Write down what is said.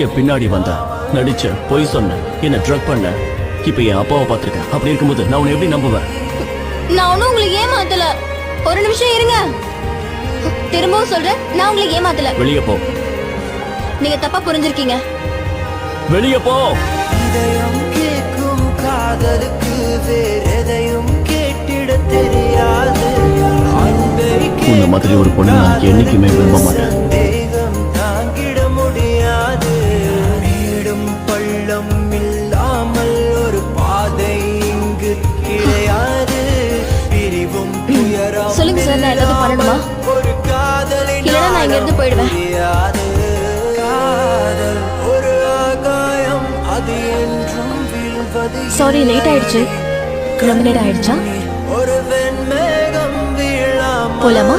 என் பின்னாடி வந்த நடிச்ச பொய் சொன்ன என்ன ட்ரக் பண்ண இப்ப என் அப்பாவை பார்த்திருக்கேன். அப்படி இருக்கும்போது நான் உன்னை எப்படி நம்புவேன்? நான் ஒன்னும் உங்களுக்கு ஏமாத்தல. ஒரு நிமிஷம் இருங்க, திரும்பவும் சொல்றேன், நான் உங்களுக்கு ஏமாத்தல. வெளியே போ. நீங்க தப்பா புரிஞ்சிருக்கீங்க. வெளியே போ. இதயம் கேட்கும் காதலுக்கு வேற எதையும் கேட்டிட தெரியாது. உன்ன மாதிரி ஒரு பொண்ணு நான் என்னைக்குமே விரும்ப மாட்டேன். சந்தேகம் தாங்கிட முடியாது. மேடும் பள்ளம் இல்லாமல் ஒரு பாதை இங்கு கிடையாது. பிரிவும் துயரம் சொல்லுங்க சார், நான் ஏதாவது பண்ணணுமா? ஒரு காதலின் இல்லைன்னா நான் இங்க இருந்து போயிடுவேன். காதல் ஒரு ஆகாயம், அது என்றும் வீழ்வது. சாரி, லேட் ஆயிடுச்சு. ரொம்ப நேரம் ஆயிடுச்சா? ஒரு வெண்மேகம் வீழாமல் போலாமா?